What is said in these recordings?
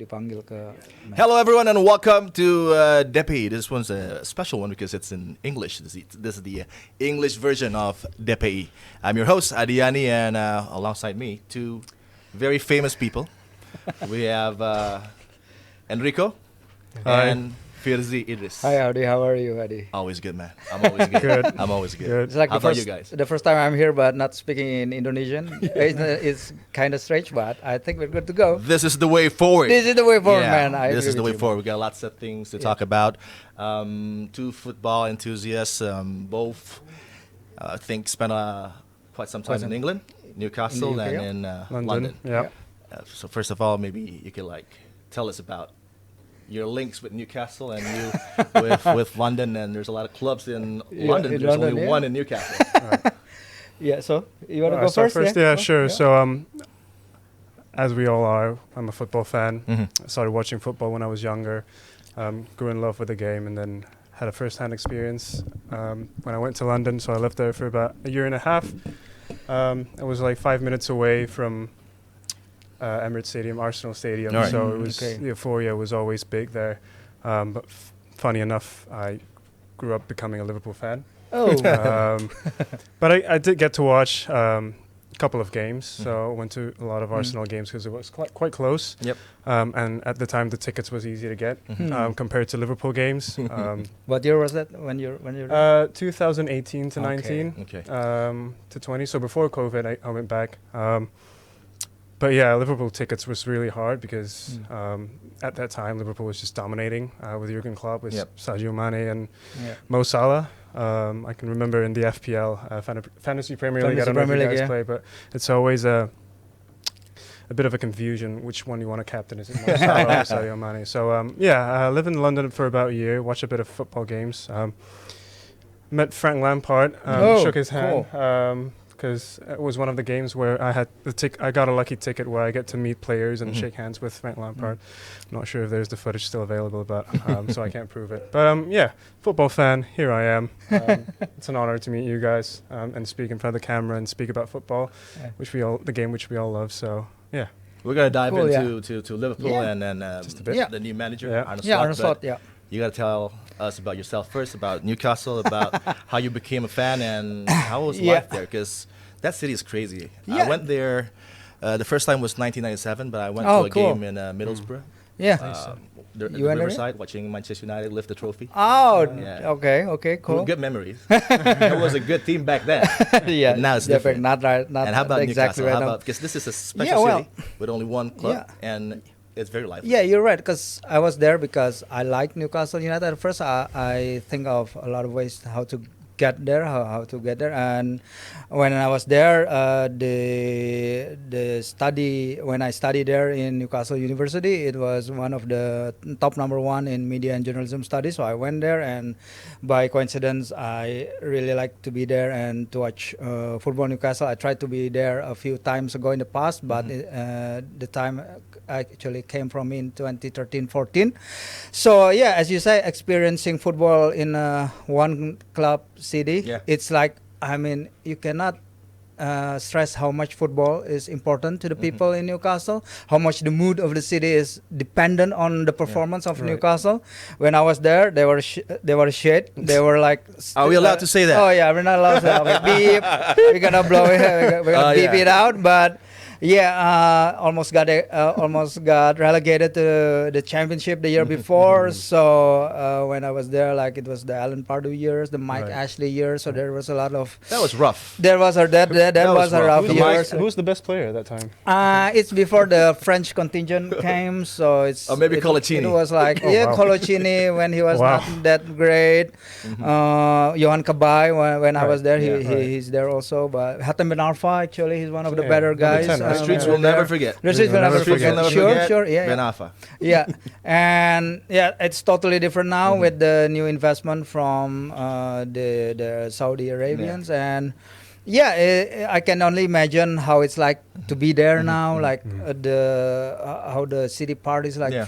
dipanggil ke. Hello everyone and welcome to DPI. This one's a special one because it's in English. This is the English version of DPI. I'm your host Adiani, and alongside me, two very famous people. We have Enrico and Firzi Idris. Hi Adi, how are you, Adi? Always good, man. I'm always good. Good. I'm always good. Good. It's like How about you guys? the first time I'm here, but not speaking in Indonesian. It's kind of strange, but I think we're good to go. This is the way forward. This is the way forward, Yeah, man. this is the way you, forward. We got lots of things to talk about. Two football enthusiasts, both I think spent quite some time in England, Newcastle, UK, and yeah. in London. Yeah. So first of all, maybe you could tell us about your links with Newcastle and you with London. And there's a lot of clubs in London. in There's London, only yeah. one in Newcastle. Yeah, so you want to go start first? Yeah, Oh, sure. yeah. So, as we all are, I'm a football fan. Mhm. I started watching football when I was younger. Grew in love with the game, and then had a first-hand experience when I went to London. So I lived there for about a year and a half. I was like 5 minutes away from Emirates Stadium, Arsenal Stadium. All right. So it was Okay. the euphoria was always big there. But funny enough, I grew up becoming a Liverpool fan. Oh, But I did get to watch a couple of games, so I went to a lot of Arsenal games because it was quite close. Yep. And at the time, the tickets was easy to get Mhm. compared to Liverpool games. what year was that when you're? 2018 to Okay. 19 Okay. to 20. So before COVID, I went back. But yeah, Liverpool tickets was really hard because at that time Liverpool was just dominating with Jurgen Klopp, with Yep. Sadio Mane and Yeah. Mo Salah. I can remember in the FPL, Fantasy Premier League, I Fantasy don't know if Premier you League, guys yeah. play, but it's always a bit of a confusion which one you want to captain. Is it Mo Salah or Sadio Mane? So I lived in London for about a year, watched a bit of football games. Met Frank Lampard, shook his cool. hand. Because it was one of the games where I had I got a lucky ticket where I get to meet players and shake hands with Frank Lampard. I'm not sure if there's the footage still available, but so I can't prove it. But football fan, here I am. It's an honor to meet you guys and speak in front of the camera and speak about football, Yeah. the game which we all love. So yeah, We're gonna dive Cool, into to Liverpool Yeah. and then Just a bit. Yeah. the new manager, Yeah. Arne Yeah, Slot, Arne Slot, but yeah. You gotta tell us about yourself first, about Newcastle, about how you became a fan and how was Yeah. life there, because that city is crazy. Yeah. I went there. The first time was 1997, but I went Oh, to a cool. game in Middlesbrough. Yeah. The You went there? Riverside, watching Manchester United lift the trophy. Oh, Yeah. okay, cool. Good memories. It was a good team back then. Yeah, But now it's definitely different. not right. Not And how about exactly Newcastle? right How now. about, because this is a special well, city with only one club, yeah. and it's very lively. Yeah, you're right. Because I was there because I like Newcastle United. At first, I think of a lot of ways how to get there, how to get there. And when I was there, when I studied there in Newcastle University, it was one of the top number one in media and journalism studies. So I went there, and by coincidence, I really like to be there and to watch football Newcastle. I tried to be there a few times ago in the past, but the time actually came from me in 2013-14. So yeah, as you say, experiencing football in one club city, Yeah. it's like, I mean, you cannot stress how much football is important to the people in Newcastle, how much the mood of the city is dependent on the performance of Right. Newcastle. When I was there, they were shit. They were like, Are we allowed to say that? Oh yeah, we're not allowed to say that. Beep. We're gonna blow it. We're gonna beep it out. But yeah, almost got relegated to the championship the year before. So when I was there, like, it was the Alan Pardew years, the Mike Right. Ashley years. So there was a lot of That was rough. that was a rough year. Who's the best player at that time? It's before the French contingent came, so it's Or maybe it Colaccini. was like wow. Colaccini when he was Wow. not that great. Johan Kabay when I Right. was there, Yeah, right. he's there also. But Hatem Ben Arfa, actually, he's one of the Yeah, better number guys. 10, right? The streets will never forget. The streets will never Streets will forget. never Sure, yeah, Ben yeah. Arfa. Yeah, and yeah, it's totally different now with the new investment from the Saudi Arabians, and yeah, I can only imagine how it's like to be there now, like how the city parties like Yeah.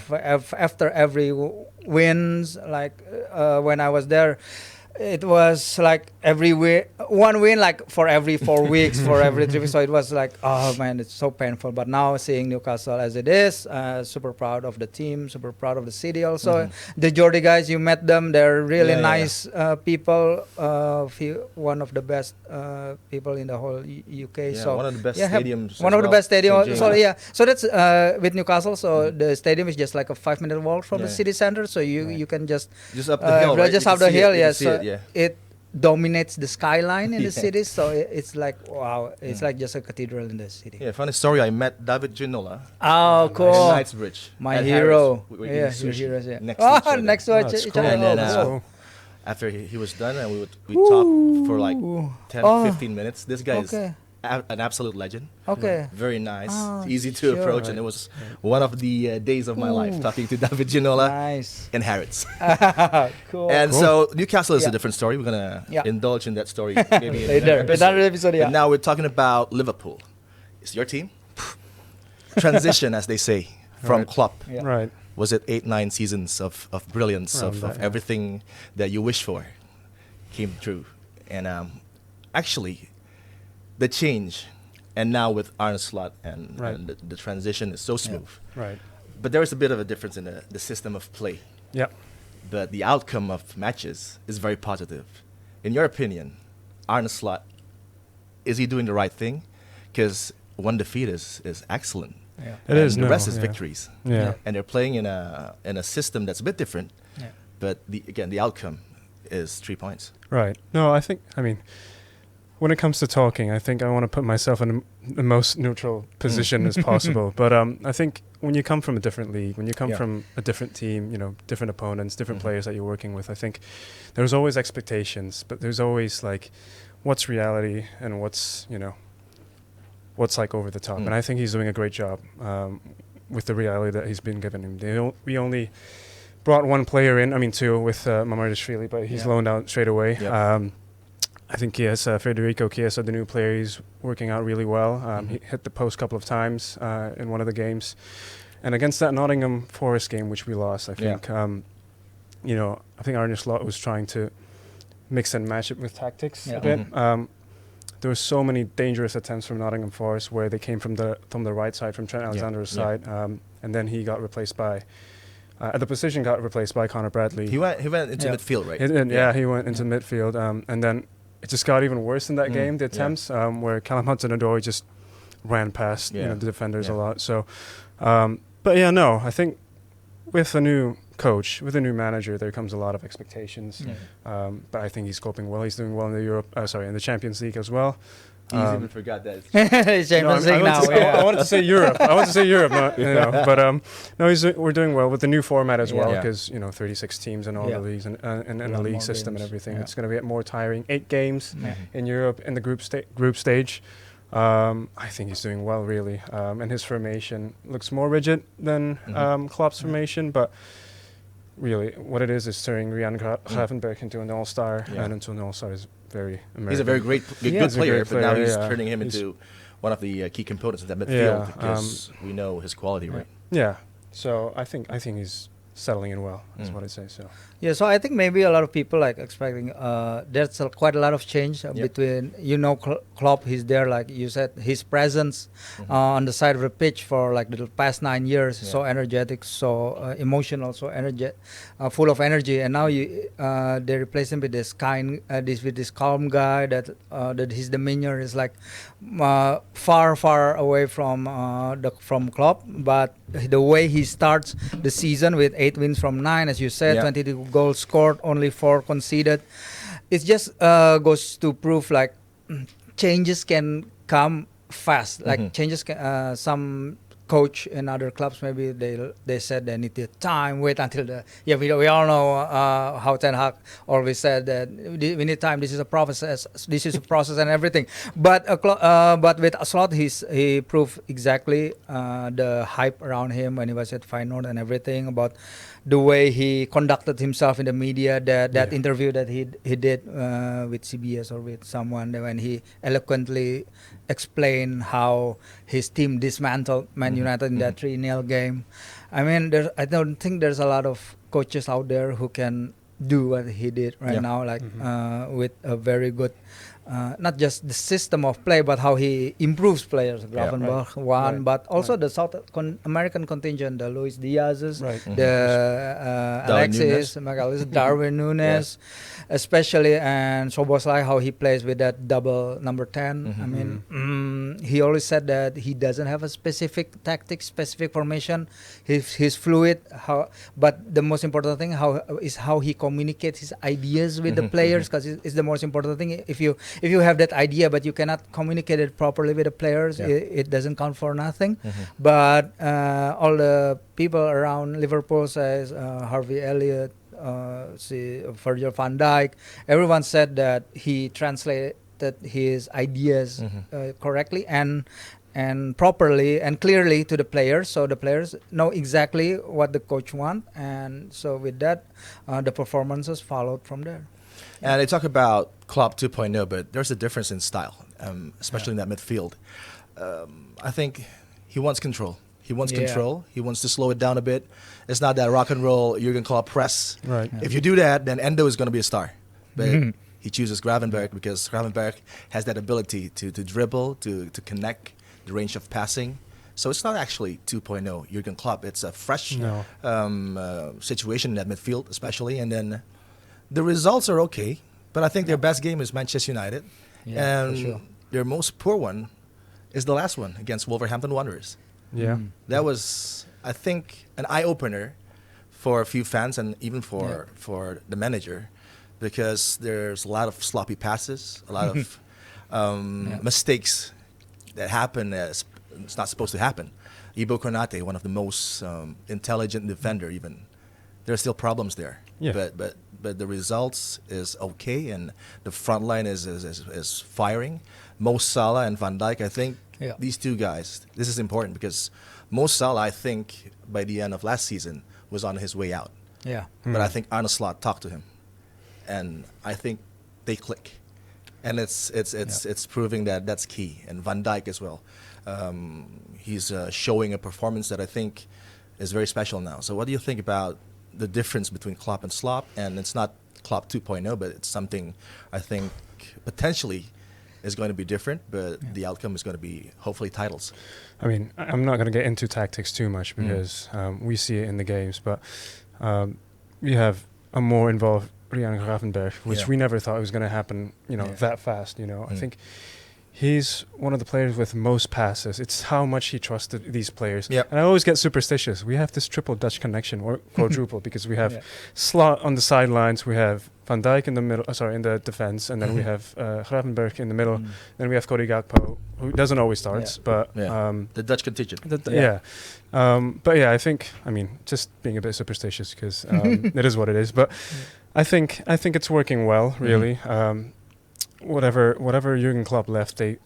after every wins, like when I was there. it was like one win like for every 4 weeks, for every 3 weeks. So it was like, oh man, it's so painful. But now seeing Newcastle as it is, super proud of the team, super proud of the city. Also, the Geordie guys, you met them. They're really nice people. One of the best people in the whole UK. Yeah, so one of the best yeah, stadiums. one as of the well, best stadiums. St. So James. yeah, so that's with Newcastle. So the stadium is just like a 5-minute walk from the Yeah. city center. So you Right. you can just Just up the hill, right? just You up can the see hill. it, you can Yes, see so it, yeah. it dominates the skyline in the Yeah. city. So it's like wow, it's like just a cathedral in the city. Yeah, funny story. I met David Ginola Oh, in cool. Knightsbridge. My at hero. Harrods. We were Yeah, eating your sushi heroes. Yeah. next to each other. next to Oh, each that's each cool. other. And then, Oh, That's cool. cool. After he was done, and we talked for like 10, Oh. 15 minutes. This guy is Okay. an absolute legend. Okay. Very nice, Ah, easy to sure. approach, and it was one of the days of my life talking to David Ginola Nice. in Harrods. Cool. And Cool. so Newcastle is Yeah. a different story. We're gonna Yeah. indulge in that story maybe in Later. another Another episode. episode, yeah. But now we're talking about Liverpool. It's your team. Transition, as they say, from Right. Klopp. Yeah. Right. Was it 8-9 seasons of brilliance, Around of that, yeah. everything that you wish for came true. And actually, the change, and now with Arne Slot and, Right. and the transition is so smooth. Right. But there is a bit of a difference in the system of play. Yeah. But the outcome of matches is very positive. In your opinion, Arne Slot, is he doing the right thing? Because one defeat is excellent. Yeah. It And is. the no, rest is yeah. victories. Yeah. And they're playing in a system that's a bit different. Yeah. But the outcome is 3 points. Right. No, I mean, when it comes to talking, I think I want to put myself in the most neutral position as possible. But I think when you come from a different league, when you come Yeah. from a different team, different opponents, different Mhm. players that you're working with, I think there's always expectations, but there's always like what's reality and what's like over the top. Mm. And I think he's doing a great job with the reality that he's been given him. We only brought one player in, two with Mamardashvili, but he's Yeah. loaned out straight away. Yep. I think Federico Chiesa, the new player, he's working out really well. He hit the post a couple of times in one of the games. And against that Nottingham Forest game, which we lost, I Yeah. think, I think Arne Slot was trying to mix and match it with tactics Yeah. a bit. There were so many dangerous attempts from Nottingham Forest where they came from the right side, from Trent Alexander's Yeah. side, and then he got replaced by the position got replaced by Connor Bradley. He went into Yeah. midfield, right? He went into midfield, and then it just got even worse in that game. The yeah. attempts where Callum Hudson-Odoi just ran past Yeah. the defenders Yeah. a lot. So, but yeah, no, I think with a new coach, with a new manager, there comes a lot of expectations. Yeah. But I think he's coping well. He's doing well in in the Champions League as well. He's even forgot that. Champions League now. I wanted to say Europe. But we're doing well with the new format as well, Yeah. because 36 teams in all Yeah. the leagues and A a lot league more system and games. everything. Yeah. It's going to get more tiring. 8 games Yeah. in Europe in the group stage. I think he's doing well, really. And his formation looks more rigid than Klopp's formation, but really, what it is turning Rian Gravenberch into an all-star, Yeah. and into an all-star is very American. He's a very good Yeah. good He's a player, great but now player, he's yeah. turning him He's- into one of the key components of that midfield Yeah, because we know his quality, right? Yeah, so I think he's settling in well. Is Mm. what I'd say. So Yeah, so I think maybe a lot of people like expecting there's quite a lot of change Yep. between Klopp. He's there, like you said, his presence on the side of the pitch for like the past 9 years, Yeah. so energetic, so emotional, so full of energy, and now they replace him with this calm guy that his demeanor is like far away from Klopp, but the way he starts the season with 8 wins from 9, as you said, Yeah. 22 goals scored, only 4 conceded. It just goes to prove like changes can come fast. Like changes can, some coach in other clubs maybe they said they need the time, wait until we all know how Ten Hag always said that we need time, this is a process and everything, but with Slot he proved exactly the hype around him when he was at Feyenoord and everything, about the way he conducted himself in the media, that interview that he did with CBS or with someone, when he eloquently explained how his team dismantled Man United in that 3-0 game. I mean, I don't think there's a lot of coaches out there who can do what he did right now, like with a very good, not just the system of play, but how he improves players. Gravenberch but also the South American contingent, the Luis Diaz's, the Alexis, McAllister, Darwin Nunes, especially, and Szoboszlai, how he plays with that double number 10. I mean, he always said that he doesn't have a specific tactic, specific formation. He's fluid. But the most important thing is how he communicates his ideas with the players, because it's the most important thing. If you have that idea but you cannot communicate it properly with the players, it doesn't count for nothing. But all the people around Liverpool says Harvey Elliott, Virgil van Dijk, everyone said that he translated his ideas correctly and properly and clearly to the players, so the players know exactly what the coach wants, and so with that, the performances followed from there. And they talk about Klopp 2.0, but there's a difference in style, especially in that midfield. I think he wants control. He wants control. He wants to slow it down a bit. It's not that rock and roll Jurgen Klopp press. Right. If you do that, then Endo is going to be a star. But he chooses Gravenberch because Gravenberch has that ability to dribble, to connect the range of passing. So it's not actually 2.0 Jurgen Klopp. It's a fresh situation in that midfield, especially. And then the results are okay. But I think their best game is Manchester United. And their most poor one is the last one against Wolverhampton Wanderers. Yeah. That was, I think, an eye-opener for a few fans and even for the manager, because there's a lot of sloppy passes, a lot of mistakes that happen as it's not supposed to happen. Ibo Konate, one of the most intelligent defender, even, there's still problems there. Yeah. But the results is okay, and the front line is firing. Mo Salah and Van Dijk, I think these two guys, this is important because Mo Salah, I think, by the end of last season, was on his way out. Yeah. But I think Arne Slot talked to him, and I think they click. And it's proving that that's key. And Van Dijk as well. He's showing a performance that I think is very special now. So what do you think about the difference between Klopp and Slop? And it's not Klopp 2.0, but it's something I think potentially is going to be different, but the outcome is going to be hopefully titles. I mean, I'm not going to get into tactics too much because we see it in the games, but we have a more involved Rian Gravenberch, which we never thought was going to happen, that fast. I think he's one of the players with most passes. It's how much he trusted these players. Yep. And I always get superstitious. We have this triple Dutch connection, or quadruple, because we have Slot on the sidelines, we have Van Dijk in the middle, in the defense, and then we have Gravenberch in the middle. Then we have Cody Gakpo, who doesn't always start, but the Dutch contingent. But I think, just being a bit superstitious because it is what it is. But I think it's working well, really. Whatever Jurgen Klopp left, they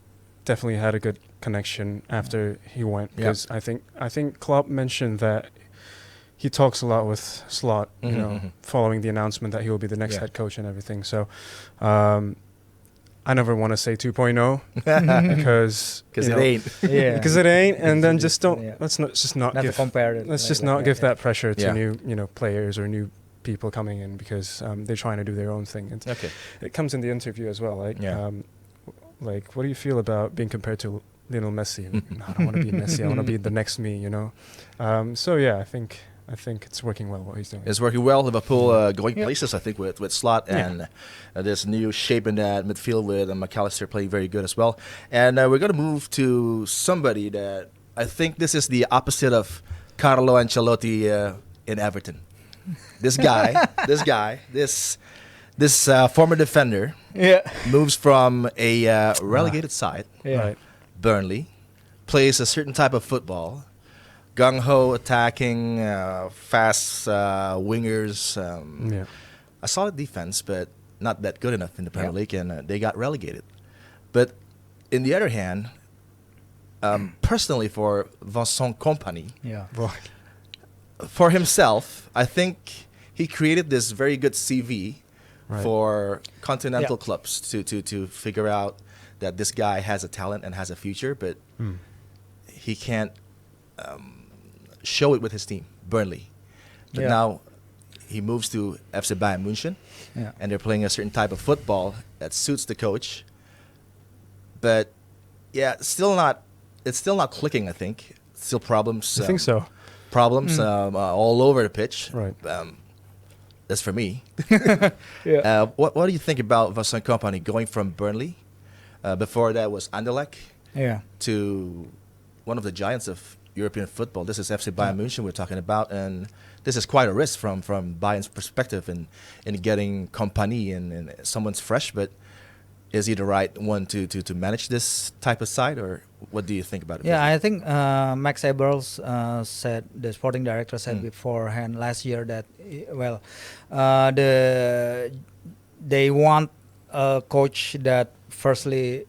definitely had a good connection after he went, because I think Klopp mentioned that he talks a lot with Slot, following the announcement that he will be the next head coach and everything. So I never want to say 2.0 because it ain't. Because it ain't, and then just don't. Let's not give compare it. Let's just not give that pressure to new players or new people coming in, because they're trying to do their own thing. It comes in the interview as well. Like, what do you feel about being compared to Lionel Messi? I don't want to be Messi. I want to be the next me. I think it's working well what he's doing. It's working well. Liverpool going places, I think, with Slot and this new shape in that midfield with McAllister playing very good as well. And we're going to move to somebody that I think this is the opposite of Carlo Ancelotti in Everton. This former defender moves from a relegated side, Burnley, plays a certain type of football, gung-ho attacking, fast wingers, a solid defense, but not that good enough in the Premier League, and they got relegated. But in the other hand, personally for Vincent Kompany, for himself, I think he created this very good CV for continental clubs to figure out that this guy has a talent and has a future, but he can't show it with his team, Burnley. But now he moves to FC Bayern München, Yeah. and they're playing a certain type of football that suits the coach. But yeah, it's still not clicking. I think still problems. I think so. Problems all over the pitch. Right. That's for me. Yeah. What do you think about Vincent Kompany going from Burnley? Before that was Anderlecht Yeah. to one of the giants of European football. This is FC Bayern München we're talking about, and this is quite a risk from Bayern's perspective in getting Kompany and someone's fresh. But is he the right one to manage this type of side, or what do you think about it? Yeah, I think Max Eberls said, the sporting director said beforehand last year that, they want a coach that firstly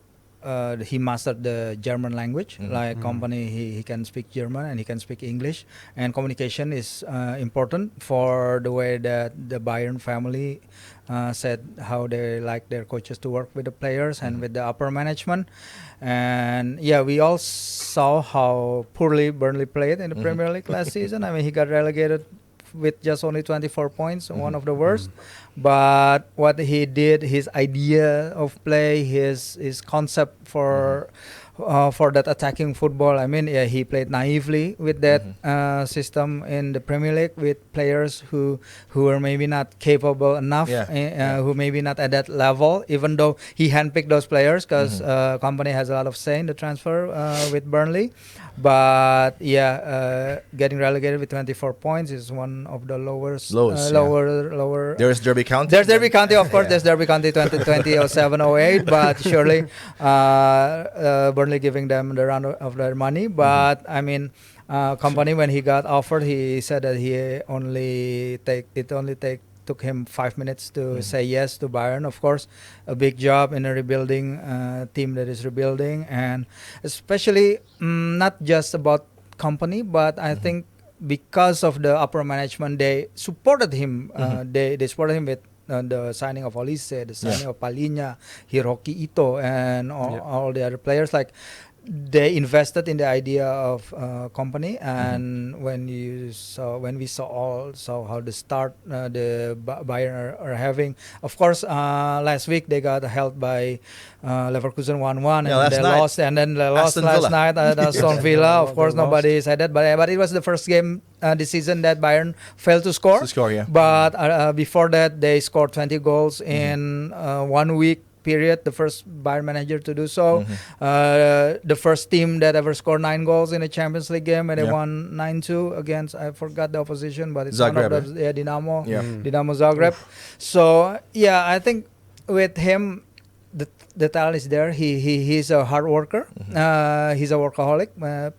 he mastered the German language. Like Kompany, he can speak German and he can speak English, and communication is important for the way that the Bayern family said how they like their coaches to work with the players and with the upper management. And yeah, we all saw how poorly Burnley played in the Premier League last season. I mean, he got relegated with just only 24 points, one of the worst. But what he did, his idea of play, his concept for that attacking football, I mean, yeah, he played naively with that system in the Premier League with players who are maybe not capable enough, who maybe not at that level, even though he handpicked those players because Kompany has a lot of say in the transfer with Burnley. But getting relegated with 24 points is one of the lowest. Lower. There's Derby County. There's Derby County, of course. There's Derby County 2020 or 07, 08. But surely Burnley giving them the round of their money. But I mean, Kompany, when he got offered, he said that it only took him 5 minutes to say yes to Bayern. Of course, a big job in a rebuilding team that is rebuilding, and especially not just about Kompany, but I think because of the upper management, they supported him. They supported him with the signing of Olise, the signing of Palhinha, Hiroki Ito, and all the other players. Like, they invested in the idea of Kompany, and when we saw how the start the Bayern are having. Of course, last week they got held by Leverkusen 1-1, and they lost, and then they lost last night at Aston Villa. Of course, nobody said that, but it was the first game this season that Bayern failed to score. But before that, they scored 20 goals in 1 week period, the first Bayern manager to do so. The first team that ever scored 9 goals in a Champions League game, and they won 9-2 against, I forgot the opposition, but it's Zagreb, one of the Dinamo Zagreb. So yeah, I think with him, the talent is there. He's a hard worker. He's a workaholic.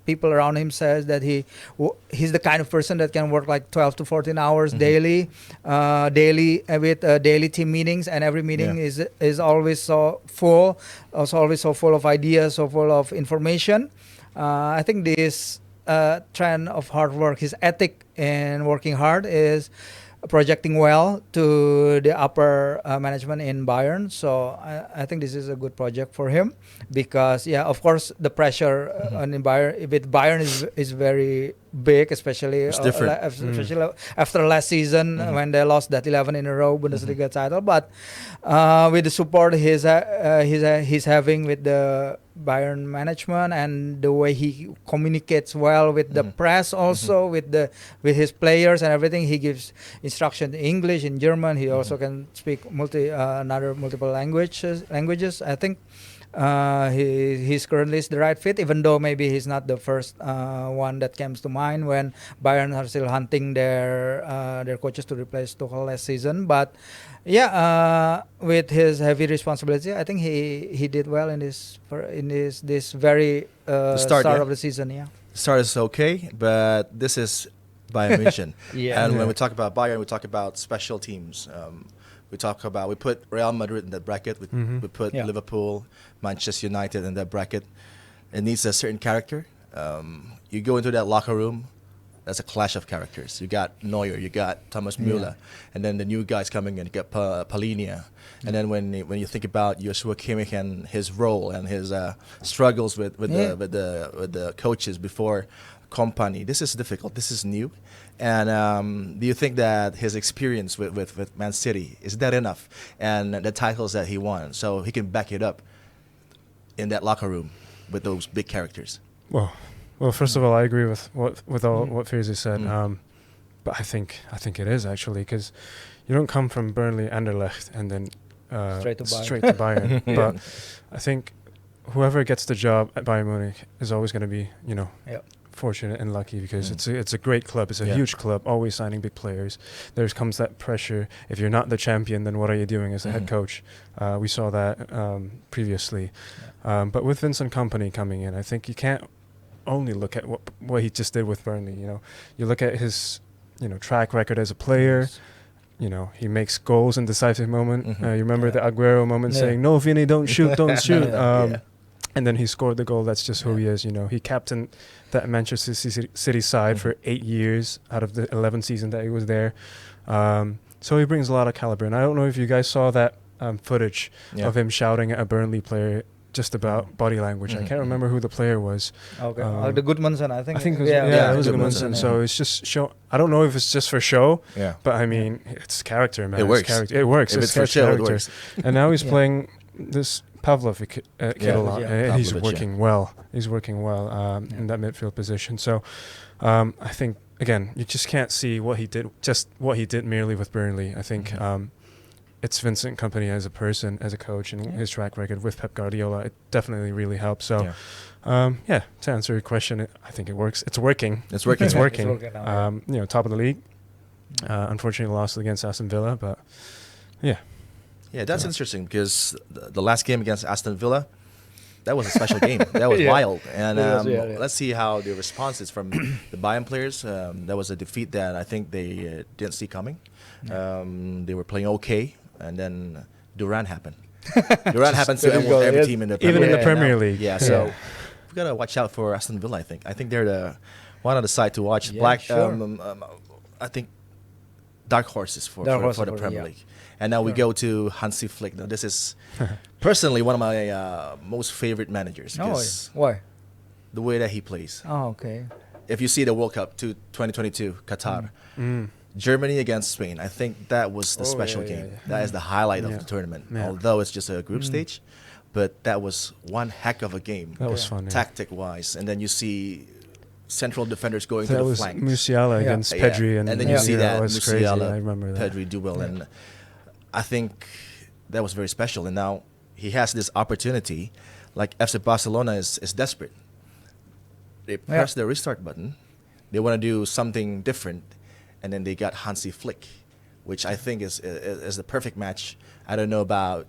People around him says that he's the kind of person that can work like 12 to 14 hours daily with daily team meetings, and every meeting is always so full, always so full of ideas, so full of information. I think this trend of hard work, his ethic in working hard, is projecting well to the upper management in Bayern. So I think this is a good project for him, because of course the pressure on Bayern with Bayern is very big, especially especially after last season when they lost that 11 in a row Bundesliga title. But with the support he's having with the Bayern management, and the way he communicates well with the press, also with his players and everything. He gives instruction in English, in German. He also can speak multiple languages. I think he's currently is the right fit, even though maybe he's not the first one that comes to mind when Bayern are still hunting their coaches to replace Tuchel last season. But with his heavy responsibility, I think he did well in this very start of the season. Start is okay, but this is Bayern München. And when we talk about Bayern, we talk about special teams. We put Real Madrid in that bracket. We put Liverpool, Manchester United in that bracket. It needs a certain character. You go into that locker room, that's a clash of characters. You got Neuer, you got Thomas Müller, and then the new guys coming in. You got Palhinha, and then when you think about Joshua Kimmich and his role and his struggles with the coaches before company. This is difficult. This is new. And do you think that his experience with Man City, is that enough? And the titles that he won, so he can back it up in that locker room with those big characters? Well, first of all, I agree with all what Fairzy said. But I think it is actually, because you don't come from Burnley, Anderlecht, and then straight to Bayern. But I think whoever gets the job at Bayern Munich is always going to be, fortunate and lucky, because it's a great club. It's a huge club, always signing big players. There comes that pressure. If you're not the champion, then what are you doing as a head coach? We saw that previously. But with Vincent Kompany coming in, I think you can't only look at what he just did with Burnley. You look at his track record as a player. He makes goals in decisive moment. You remember the Aguero moment saying, "No, Vinny, don't shoot, don't shoot." And then he scored the goal. That's just who he is. He captained that Manchester City side for 8 years out of the 11 seasons that he was there. So he brings a lot of caliber. And I don't know if you guys saw that footage of him shouting at a Burnley player just about body language. I can't remember who the player was. Okay, the Goodmanson, I think. It was Goodmanson. So it's just show. I don't know if it's just for show, but I mean, it's character, man. It works. It works. If it's for show, it works. And now he's playing this Pavlovic kid a lot. He's working well. He's working well in that midfield position. So I think, again, you just can't see what he did merely with Burnley. I think it's Vincent Kompany as a person, as a coach, and his track record with Pep Guardiola. It definitely really helps. So, to answer your question, I think it works. It's working. It's working. It's working. Now, Top of the league. Unfortunately, lost against Aston Villa, but yeah. Yeah, that's interesting, because the last game against Aston Villa, that was a special game. That was wild. And let's see how the response is from the Bayern players. That was a defeat that I think they didn't see coming. They were playing okay, and then Duran happened. Duran happens to every team in the Premier League. Even in the Premier now. League. Yeah, so we've got to watch out for Aston Villa, I think. I think they're the one on the side to watch. I think dark horses for the Premier League. And now we go to Hansi Flick. Now, this is personally one of my most favorite managers. Why? The way that he plays. Oh, okay. If you see the World Cup 2022, Qatar, Germany against Spain, I think that was the special game. That is the highlight of the tournament. Although it's just a group stage, but that was one heck of a game. That was fun. Tactic-wise. And then you see central defenders going to the flank. That was Musiala against Pedri. And then you see that Musiala, I remember that. Pedri duel. And I think that was very special. And now he has this opportunity. Like FC Barcelona is desperate. They press the restart button. They want to do something different. And then they got Hansi Flick, which I think is the perfect match. I don't know about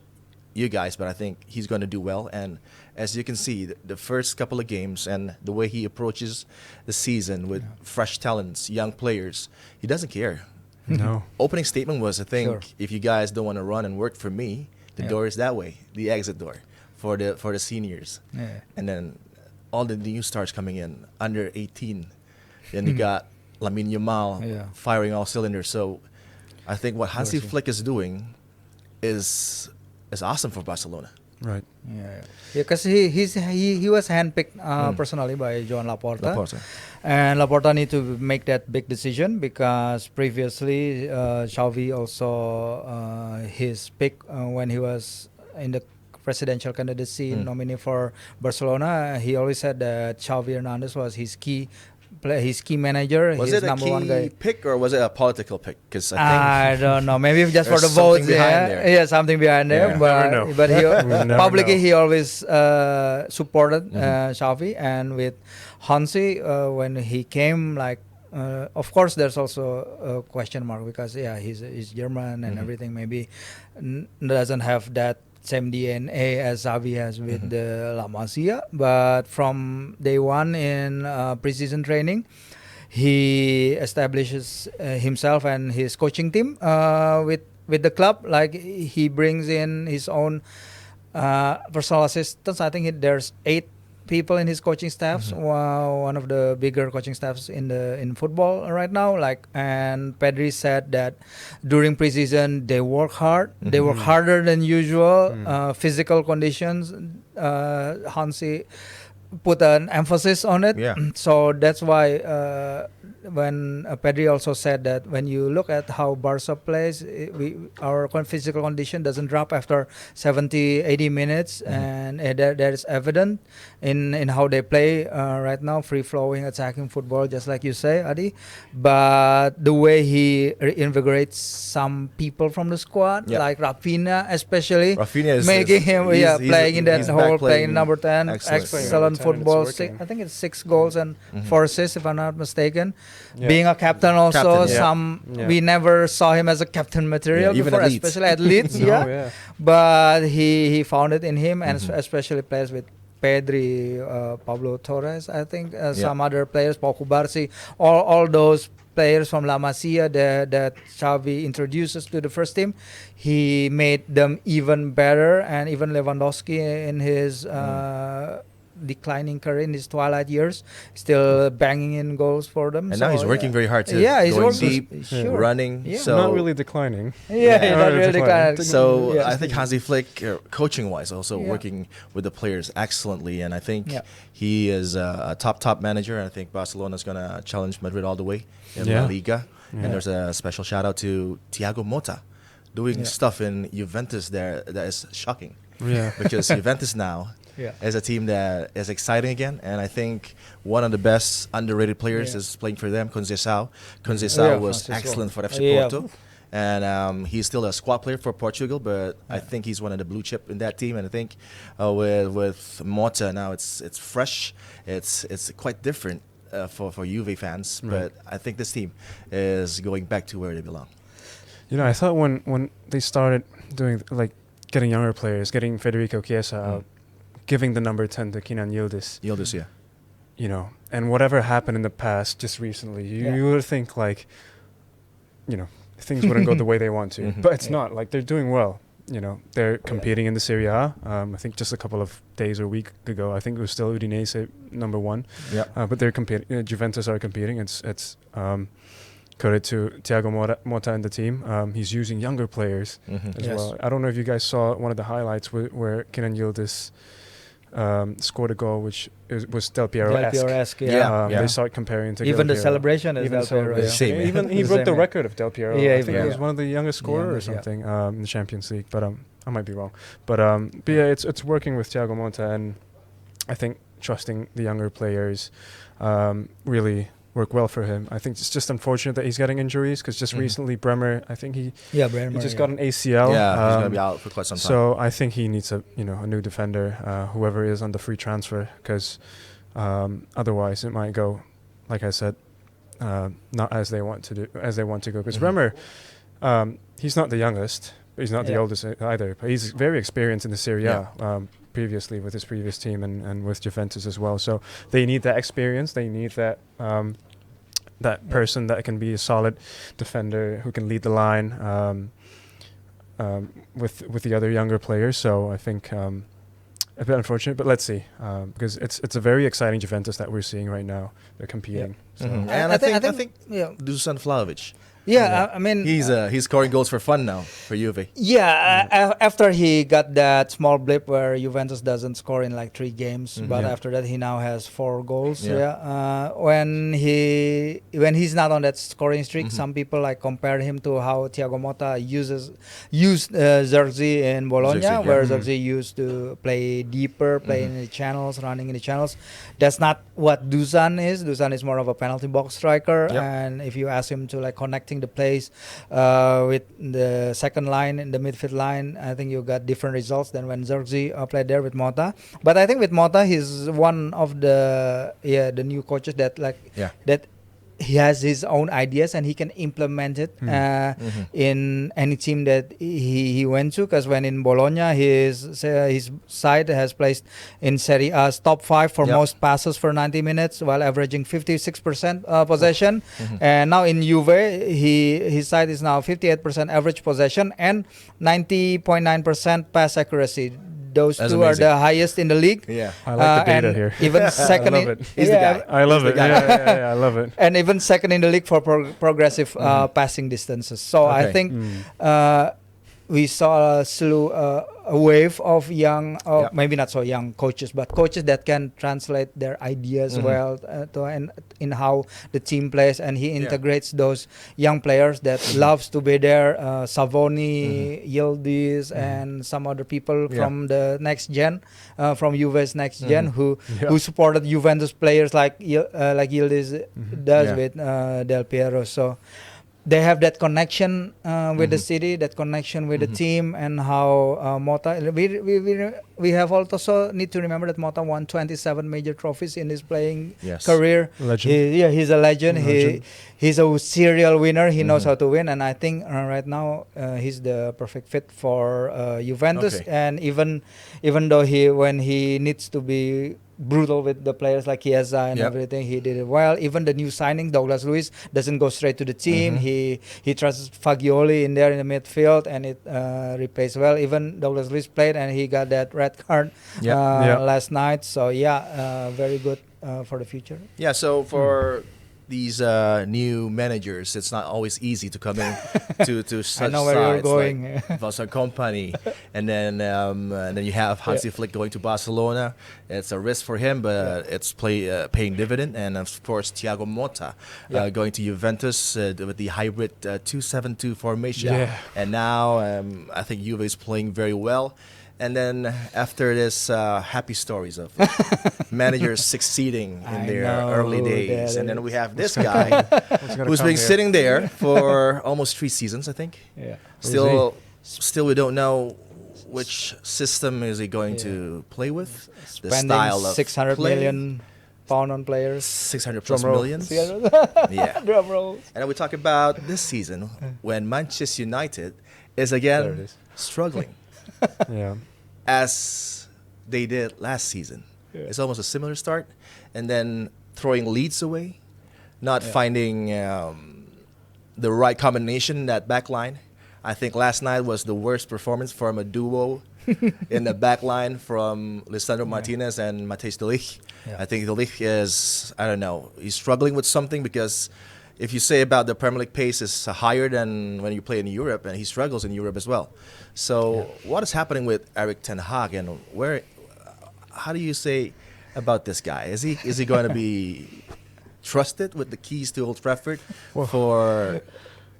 you guys, but I think he's going to do well. And as you can see, the first couple of games and the way he approaches the season with fresh talents, young players, he doesn't care. No. Opening statement was, I think, if you guys don't want to run and work for me, the door is that way, the exit door for the seniors. Yeah. And then all the new stars coming in, under 18. Then you got Lamine Yamal firing all cylinders. So I think what Hansi Flick is doing is awesome for Barcelona. Right. Yeah, because he was handpicked personally by Joan Laporta. And Laporta need to make that big decision, because previously Xavi also his pick when he was in the presidential candidacy nominee for Barcelona, he always said that Xavi Hernandez was his key manager. Was his it number a one guy. key pick, or was it a political pick? Because I don't know. Maybe just for the votes. Something behind there. But he publicly he always supported Xavi, and with Hansi when he came, of course, there's also a question mark, because he's German and everything. Maybe doesn't have that same DNA as Xavi has with the La Masia, but from day one in preseason training, he establishes himself and his coaching team with the club. Like, he brings in his own personal assistants. I think there's 8 people in his coaching staffs, one of the bigger coaching staffs in football right now. And Pedri said that during preseason they work hard. They work harder than usual. Physical conditions. Hansi put an emphasis on it. Yeah. So that's why when Pedri also said that when you look at how Barca plays, our physical condition doesn't drop after 70, 80 minutes, and that is evident in how they play right now, free-flowing, attacking football, just like you say, Adi. But the way he reinvigorates some people from the squad, like Rafinha especially, Rafinha is making him playing in that he's whole back playing playing number 10, excellent. excellent football. I think it's 6 goals and 4 assists, if I'm not mistaken. Being a captain also, we never saw him as a captain material even before, at Leeds. especially at Leeds. But he found it in him, and especially plays with Pedri, Pablo Torres, I think, some other players, Pau Kubarsi, all those players from La Masia that Xavi introduces to the first team. He made them even better, and even Lewandowski in his declining career, in his twilight years, still banging in goals for them. And now he's working very hard too. Yeah, he's going working deep, running. Yeah. So not really declining. he's not really declining. So I think Hansi Flick, coaching-wise, also working with the players excellently, and I think he is a top manager. And I think Barcelona is going to challenge Madrid all the way in La Liga. And there's a special shout out to Thiago Motta, doing stuff in Juventus there that is shocking. Yeah, because Juventus now is a team that is exciting again, and I think one of the best underrated players is playing for them, Conceição. Conceição was excellent for FC Porto, and he's still a squad player for Portugal, but I think he's one of the blue chip in that team, and I think with Motta now it's fresh, it's quite different for Juve fans, but I think this team is going back to where they belong. You know, I thought when they started doing getting younger players, getting Federico Chiesa out, giving the number 10 to Kenan Yildiz. Yildiz, yeah. You know, and whatever happened in the past, just recently, you would think things wouldn't go the way they want to. But it's not. Like, they're doing well. You know, they're competing in the Serie A. I think just a couple of days or a week ago, I think it was still Udinese number 1. Yeah. But they're competing. Juventus are competing. It's credit to Thiago Motta and the team. He's using younger players as well. I don't know if you guys saw one of the highlights where Kenan Yildiz scored a goal which was Del Piero-esque. They start comparing to even Del the Piero. celebration is Del Piero. Even he broke the record of Del Piero. Yeah, I think he was one of the youngest scorers or something in the Champions League, but I might be wrong. But it's working with Thiago Motta, and I think trusting the younger players really work well for him. I think it's just unfortunate that he's getting injuries, because just recently Bremer, I think he just got an ACL. Yeah, he's going to be out for quite some time. So I think he needs a new defender, whoever is on the free transfer, because otherwise it might go, like I said, not as they want to go. Because Bremer, he's not the youngest, but he's not the oldest either. But he's very experienced in the Serie A. Previously with his previous team and with Juventus as well. So they need that experience. They need that person that can be a solid defender who can lead the line with the other younger players. So I think a bit unfortunate, but let's see, because it's a very exciting Juventus that we're seeing right now. They're competing. So. And I think Dusan Vlahovic. I mean, he's scoring goals for fun now for Juve. After he got that small blip where Juventus doesn't score in like 3 games, but after that he now has 4 goals. When he's not on that scoring streak, some people compare him to how Thiago Motta used Zirkzee in Bologna, where Zirkzee used to play deeper, play in the channels, running in the channels. That's not what Dusan is. Dusan is more of a penalty box striker, and if you ask him to connecting the plays with the second line and the midfield line, I think you got different results than when Zirkzee played there with Motta. But I think with Motta, he's one of the new coaches that that he has his own ideas and he can implement it in any team that he went to. Because when in Bologna, his side has placed in Serie A's top 5 for most passes for 90 minutes while averaging 56% possession. And now in Juve, his side is now 58% average possession and 90.9% pass accuracy. Those That's two amazing. are the highest in the league. I like the data here. Even second, I love it. He's the guy. I love it. Yeah, I love it. And even second in the league for progressive passing distances. So I think we saw a wave of young, Yeah. maybe not so young coaches, but coaches that can translate their ideas well and in how the team plays, and he integrates those young players that loves to be there. Savoni, Yildiz, and some other people from the next gen, from Juve's next gen, who supported Juventus players like Yildiz does with Del Piero. So they have that connection with the city, that connection with the team, and how Motta. We have also need to remember that Motta won 27 major trophies in his playing career. Legend. He's a legend. He's a serial winner. He knows how to win, and I think right now he's the perfect fit for Juventus. Okay. And even though when he needs to be brutal with the players like Chiesa and everything, he did it well. Even the new signing, Douglas Luiz, doesn't go straight to the team. He trusts Fagioli in there in the midfield, and it replays well. Even Douglas Luiz played, and he got that red card last night. So very good for the future. Yeah, so for these new managers, it's not always easy to come in to such I know where you're sides going. like Vincent Kompany, and then you have Hansi Flick going to Barcelona. It's a risk for him, but it's paying dividend. And of course, Thiago Motta going to Juventus with the hybrid 2-7-2 formation. Yeah. And now I think Juve is playing very well. And then after this, happy stories of managers succeeding in their early days. And then we have this guy who's been sitting there for almost 3 seasons, I think. Yeah. Still we don't know which system is he going to play with. The Spending style of 600 play. million pound on players. 600 plus Drum roll. millions. Yeah. Drum rolls. And then we talk about this season when Manchester United is There it again is. struggling. Yeah. As they did last season. It's almost a similar start, and then throwing leads away, not finding the right combination in that back line. I think last night was the worst performance from a duo in the back line from Lisandro Martinez and Matthijs de Ligt. Yeah. I think de Ligt is, I don't know, he's struggling with something, because if you say about the Premier League pace is higher than when you play in Europe, and he struggles in Europe as well. So what is happening with Erik ten Hag, and how do you say about this guy? Is he going to be trusted with the keys to Old Trafford for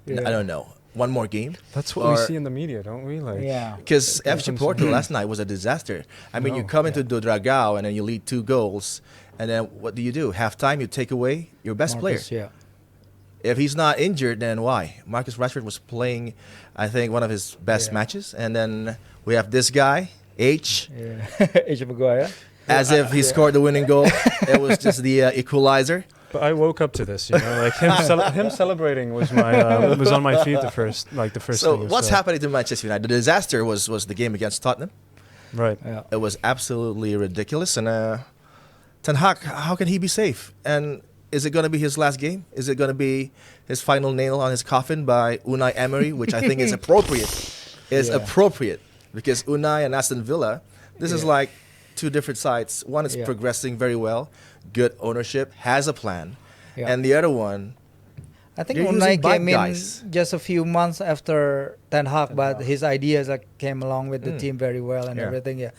I don't know, one more game? That's what we see in the media, don't we? Like, Because FC Porto last night was a disaster. I mean, you come into the Dragao and then you lead 2 goals, and then what do? Halftime, you take away your best player. Yeah. If he's not injured, then why? Marcus Rashford was playing, I think, one of his best matches. And then we have this guy, H, H. Maguire. as if he scored the winning goal. It was just the equalizer. But I woke up to this, like him celebrating was was on my feed the first So thing. what's happening to Manchester United? The disaster was the game against Tottenham. Right. Yeah. It was absolutely ridiculous. And Ten Hag, how can he be safe? And is it going to be his last game? Is it going to be his final nail on his coffin by Unai Emery, which I think is appropriate? Appropriate, because Unai and Aston Villa, this is like 2 different sides. One is progressing very well, good ownership, has a plan, and the other one, I think they're Unai using bad came guys. in just a few months after Ten Hag, but his ideas came along with the team very well and everything. Yeah,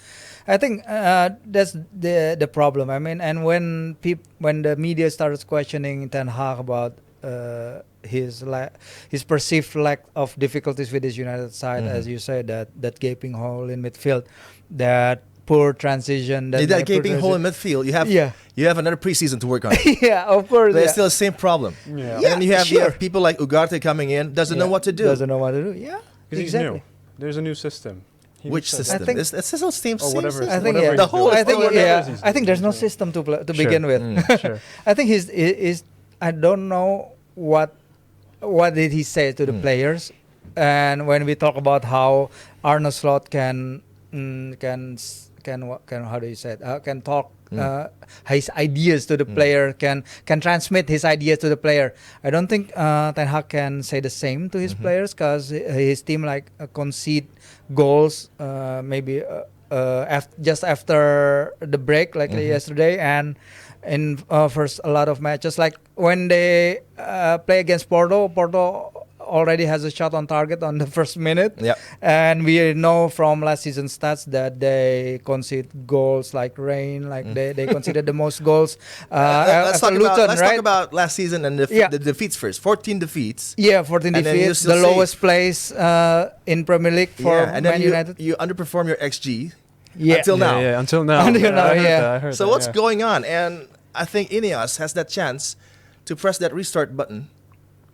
I think that's the problem. I mean, and when the media starts questioning Ten Hag about his perceived lack of difficulties with his United side, as you said, that gaping hole in midfield, that poor transition. That gaping hole in midfield, you have another preseason to work on. Yeah, of course. But it's still the same problem. Yeah. And you have people like Ugarte coming in, doesn't know what to do. Doesn't know what to do. Yeah, Because exactly. he's new. There's a new system. Which system? I think- It's still the same whatever system. I think Whatever the he's whole doing. I think Whatever he's I think there's no doing. system to Sure. begin with. Sure. I think he's I don't know what did he say to the players, and when we talk about how Arne Slot can how do you say it? Can talk his ideas to the player, can transmit his ideas to the player. I don't think Ten Hag can say the same to his players, because his team concede goals maybe just after the break, like yesterday, and in first a lot of matches, like when they play against Porto already has a shot on target on the first minute. Yep. And we know from last season stats that they concede goals like rain, like they conceded the most goals. Let's after Luton, talk right? about last season and the defeats first. 14 defeats. Yeah, 14 And then you defeats, still the say- lowest place in Premier League for and then Man United. you underperform your XG Yeah. until now. Yeah, until now. Until now, I heard yeah. that, I heard So that, what's yeah. going on? And I think Ineos has that chance to press that restart button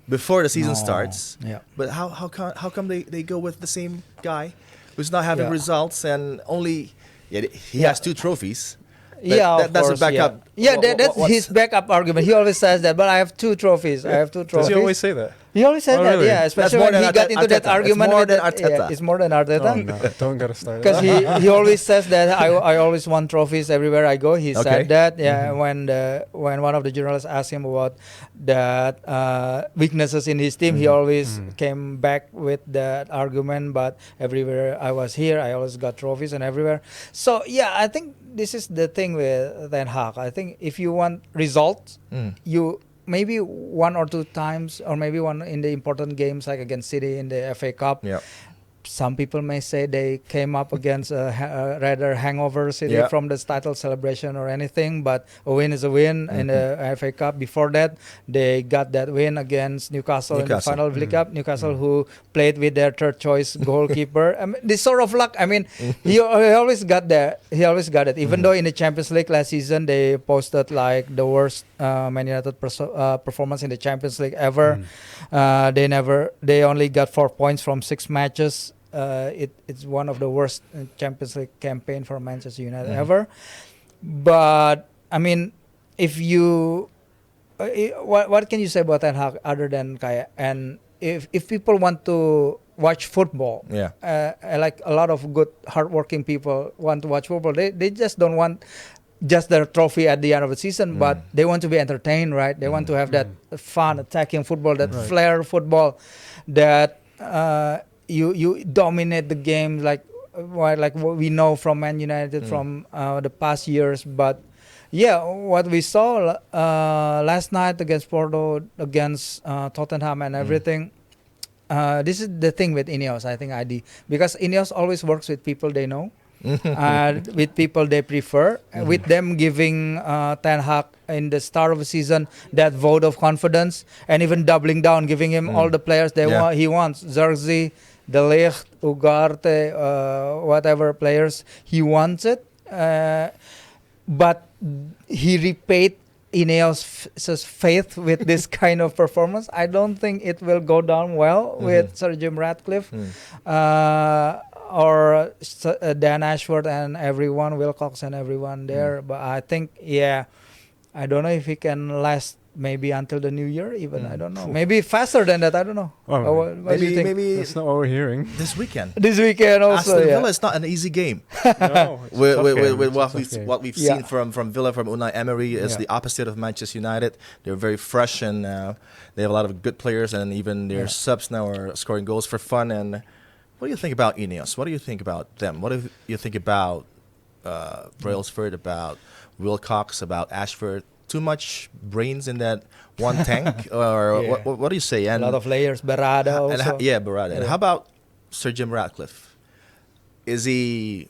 before the season No. starts. Yeah. But how come they go with the same guy who's not having Yeah. results and only he Yeah. has 2 trophies. But Yeah, that of doesn't course, back yeah. up. Yeah, that's what's- his backup argument. He always says that, but I have 2 trophies. I have 2 Does trophies. he always say that? He always said Oh, that, really? yeah. Especially more when than he got into that Arteta. It's argument more with than that- Arteta. yeah, it's more than Arteta. Oh, no, don't get us started. Because he always says that I always want trophies everywhere I go. He Okay. said that, yeah. When one of the journalists asked him about that weaknesses in his team, he always came back with that argument. But everywhere I was here, I always got trophies and everywhere. So yeah, I think this is the thing with Ten Hag. I think if you want results, you maybe 1 or 2 times, or maybe one in the important games like against City in the FA Cup. Yeah. Some people may say they came up against a rather hangover City Yeah. from this title celebration or anything, but a win is a win in the FA Cup. Before that, they got that win against Newcastle in the Newcastle. final of the League Cup. Newcastle, who played with their third choice goalkeeper. I mean, this sort of luck. I mean, he always got there. He always got it. Even though in the Champions League last season they posted like the worst Man United performance in the Champions League ever. They only got 4 points from 6 matches. It's one of the worst Champions League campaign for Manchester United ever. But I mean, if you what can you say about Ten Hag other than Kaya? And if people want to watch football, Yeah. like a lot of good hardworking people want to watch football, they just don't want just their trophy at the end of the season, but they want to be entertained, right? They want to have that fun attacking football, that flair football, that you dominate the game like what we know from Man United from the past years. But yeah, what we saw last night against Porto, against Tottenham and everything, this is the thing with Ineos, I think, ID, because Ineos always works with people they know. With people they prefer, with them giving Ten Hag in the start of the season that vote of confidence, and even doubling down, giving him all the players he wants. Zirkzee, De Ligt, Ugarte, whatever players he wants it. But he repaid Ineos' faith with this kind of performance. I don't think it will go down well with Sir Jim Ratcliffe. Or Dan Ashford and everyone, Wilcox and everyone there. But I think, I don't know if he can last maybe until the new year even. I don't know. Maybe faster than that. I don't know. Oh, what do you think? maybe That's not what we're hearing. this weekend. This weekend also, Aston Villa is not an easy game. No, it's a tough game. with It's a what tough we've game. what we've Yeah. seen from Villa, from Unai Emery, is Yeah. the opposite of Manchester United. They're very fresh and they have a lot of good players, and even their subs now are scoring goals for fun. And what do you think about Ineos? What do you think about them? What do you think about Brailsford, about Wilcox, about Ashford? Too much brains in that one tank, or Yeah. what do you say? a And lot of layers. Berada also. Barada. And Yeah. how about Sir Jim Ratcliffe? Is he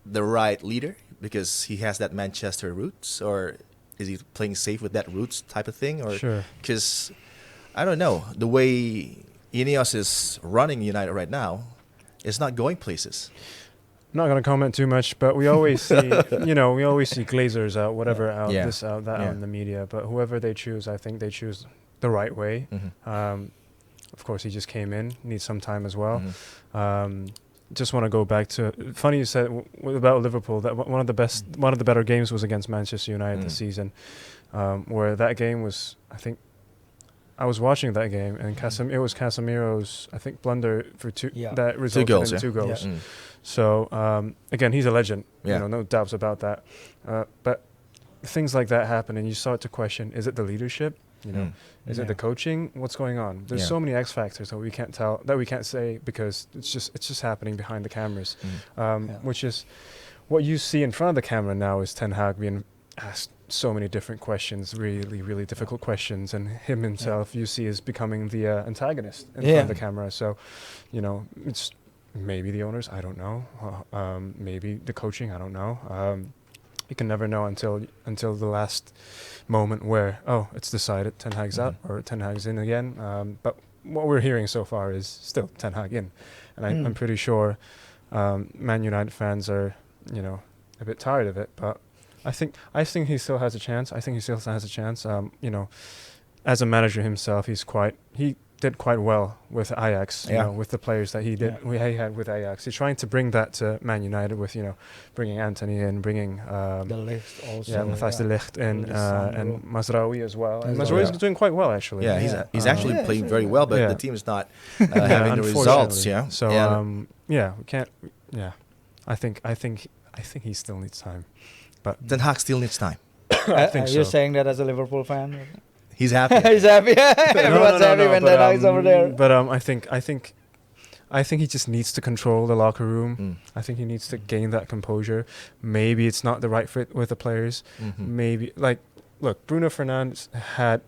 the right leader because he has that Manchester roots, or is he playing safe with that roots type of thing? Or Sure. because I don't know, the way Ineos is running United right now, it's not going places. I'm not going to comment too much, but we always see, we always see Glazers out, whatever out, Yeah. this out, that Yeah. out in the media. But whoever they choose, I think they choose the right way. Of course, he just came in, needs some time as well. Just want to go back to, funny you said about Liverpool, that one of the better games was against Manchester United this season, where that game was, I think, I was watching that game, and it was Casemiro's, I think, blunder for two that resulted goals, in yeah. 2 goals. Yeah. So again, he's a legend. Yeah. No doubts about that. But things like that happen, and you start to question: is it the leadership? Is it the coaching? What's going on? There's so many X factors that we can't tell, that we can't say, because it's just happening behind the cameras, which is what you see in front of the camera now is Ten Hag being asked so many different questions, really, really difficult questions, and him himself, you see, is becoming the antagonist in front of the camera. So, you know, it's maybe the owners, I don't know, maybe the coaching, I don't know. You can never know until the last moment where, oh, it's decided Ten Hag's out or Ten Hag's in again. But what we're hearing so far is still Ten Hag in, and I'm pretty sure Man United fans are, you know, a bit tired of it. But I think he still has a chance. You know, as a manager himself, he did quite well with Ajax, you know, with the players that he had with Ajax. He's trying to bring that to Man United with, you know, bringing Anthony in, bringing De Ligt also. Matthijs De Ligt in, and Mazraoui as well. And Mazraoui is doing quite well, actually. Yeah, he's actually playing very well, but the team is not having the results. Yeah. So we can't. Yeah, I think he still needs time. But Ten Hag still needs time. I think so. You're saying that as a Liverpool fan? He's happy. He's happy. Everyone's happy when Ten Hag's over there. But I think he just needs to control the locker room. I think he needs to gain that composure. Maybe it's not the right fit with the players. Maybe, like, look, Bruno Fernandes had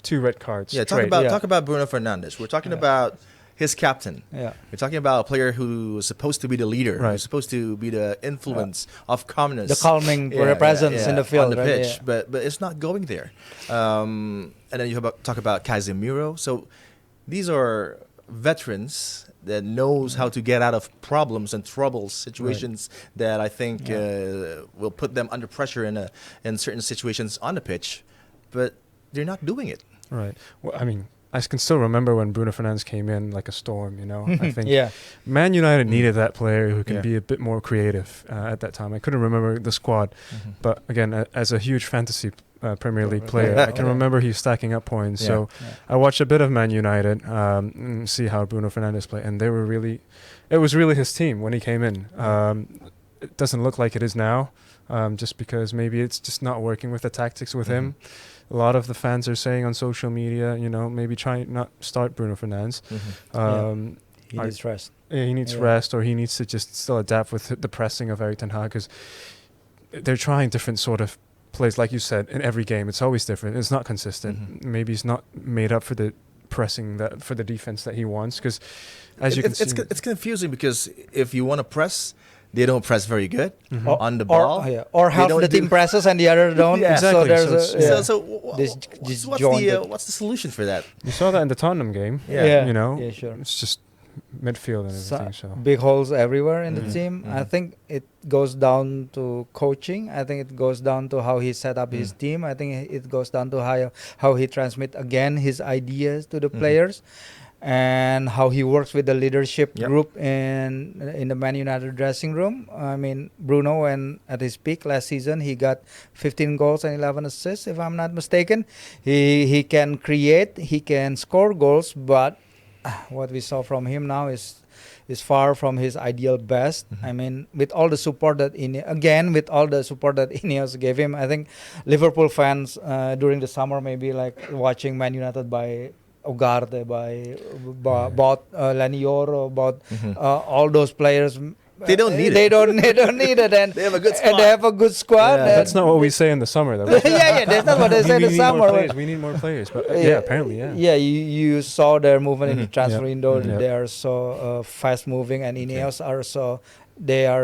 2 red cards. Yeah, talk about Bruno Fernandes. We're talking about his captain. Yeah. We're talking about a player who's supposed to be the leader, who's supposed to be the influence of calmness, the calming presence in the field, on the pitch. But it's not going there. And then you talk about Casemiro. So these are veterans that knows how to get out of problems and troubles, situations that I think will put them under pressure in certain situations on the pitch. But they're not doing it. Right. Well, I mean, I can still remember when Bruno Fernandes came in like a storm, you know. I think Man United needed that player who can be a bit more creative at that time. I couldn't remember the squad, but again, as a huge fantasy Premier League player, I can remember he's stacking up points. So I watched a bit of Man United, see how Bruno Fernandes played, and it was really his team when he came in. It doesn't look like it is now, just because maybe it's just not working with the tactics with him. A lot of the fans are saying on social media, you know, maybe try not start Bruno Fernandes. He needs rest. He needs rest, or he needs to just still adapt with the pressing of Erik ten Hag, because they're trying different sort of plays, like you said, in every game. It's always different. It's not consistent. Maybe he's not made up for the pressing for the defense that he wants, because as you can see, it's confusing, because if you want to press, they don't press very good on the ball. Or half the team presses and the other don't. Exactly. So there's what's the solution for that? You saw that in the Tottenham game. You know, it's just midfield and everything. So big holes everywhere in the team. I think it goes down to coaching. I think it goes down to how he set up his team. I think it goes down to how he transmit again his ideas to the players, and how he works with the leadership group in the Man United dressing room. I mean, Bruno, when at his peak last season, he got 15 goals and 11 assists, if I'm not mistaken. He can create, he can score goals, but what we saw from him now is far from his ideal best. I mean, with all the support that Ineos gave him, I think Liverpool fans during the summer maybe like watching Man United by Ugarte, bought Lanioro, bought all those players. They don't need it. They don't need it, and they have a good squad. And they have a good squad. That's not what we say in the summer, though. That's not what they say in the summer. We need more players, but apparently. You saw their movement in the transfer window. They are so fast moving, and Ineos are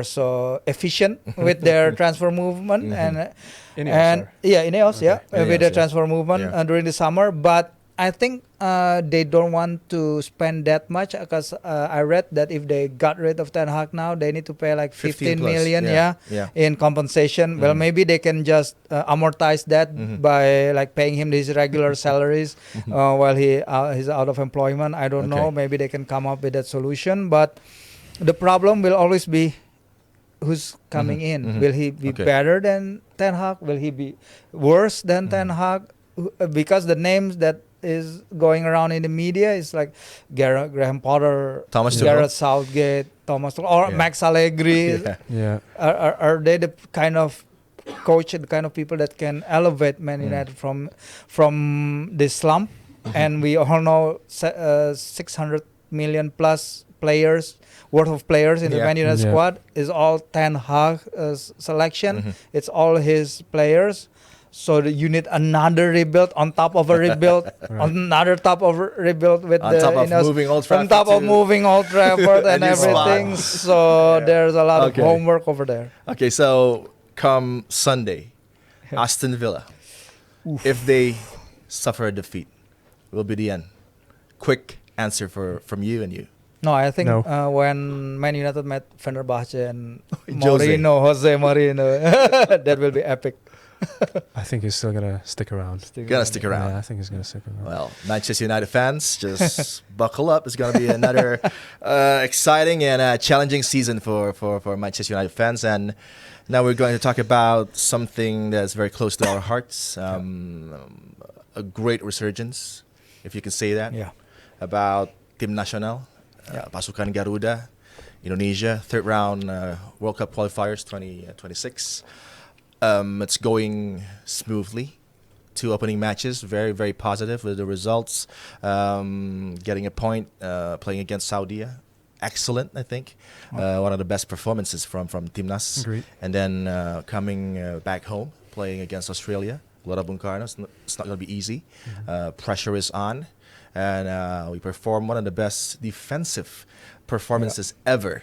so efficient with their transfer movement, and Ineos, with their transfer movement during the summer, but I think they don't want to spend that much, because I read that if they got rid of Ten Hag now, they need to pay like 15 million in compensation. Well, maybe they can just amortize that by like paying him his regular salaries while he's out of employment. I don't know. Maybe they can come up with that solution. But the problem will always be who's coming in. Will he be better than Ten Hag? Will he be worse than Ten Hag? Because the names that is going around in the media is like Graham Potter, Gareth Southgate, Thomas or Max Allegri. Are they the kind of coach, the kind of people that can elevate Man United from this slump? And we all know 600 million plus players, worth of players in the Yeah. Man United Yeah. squad is all Ten Hag selection. Mhm. It's all his players. So you need another rebuild on top of a rebuild, Right. another top of a rebuild with On the top of you know, moving Old on Trafford top of to moving Old Trafford a and new everything. spot. So Yeah. there's a lot Okay. of homework over there. Okay, so come Sunday, Aston Villa, if they suffer a defeat, will be the end. Quick answer from you and you. No, I think No. when Man United met Fenerbahce and Jose. Jose Mourinho, that will be epic. I think he's still gonna stick around. Gonna stick around. Yeah, I think he's gonna stick around. Well, Manchester United fans, just buckle up. It's going to be another exciting and challenging season for Manchester United fans. And now we're going to talk about something that's very close to our hearts. A great resurgence, if you can say that, Yeah. about Tim Nasional, Yeah. Pasukan Garuda, Indonesia, third round World Cup qualifiers 2026. It's going smoothly. 2 opening matches, very, very positive with the results. Getting a point, playing against Saudi, excellent, I think. One of the best performances from Timnas. Agreed. And then coming back home, playing against Australia, Gelora Bung Karno. It's not going to be easy. Pressure is on. And we performed one of the best defensive performances ever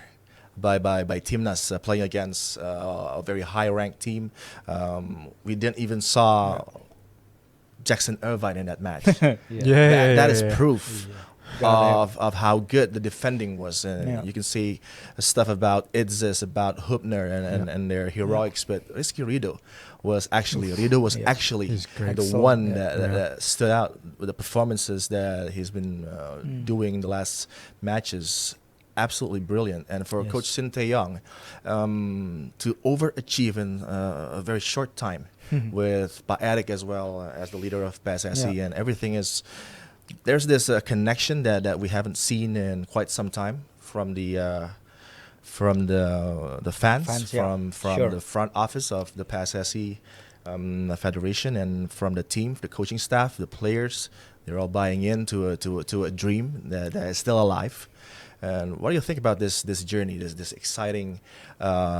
by Timnas, playing against a very high-ranked team. We didn't even saw Jackson Irvine in that match. That is proof of how good the defending was. You can see stuff about Idzis, about Hubner and their heroics, but Rizky Rido was actually He's great. the Excellent, one yeah. that stood out with the performances that he's been doing in the last matches. Absolutely brilliant. And for Yes. Coach Sin Tae-yong to overachieve in a very short time with Eric as well as the leader of PSSI, Yeah. and everything is there's this connection that we haven't seen in quite some time from the fans, Fans, yeah. from Sure. the front office of the PSSI federation, and from the team, the coaching staff, the players. They're all buying into a dream that is still alive. And what do you think about this journey, this exciting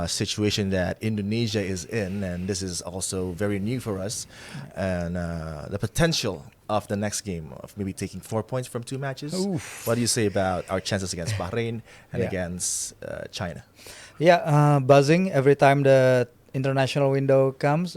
situation that Indonesia is in? And this is also very new for us. And the potential of the next game of maybe taking 4 points from 2 matches. Oof. What do you say about our chances against Bahrain and Yeah. against China? Yeah, buzzing every time the international window comes.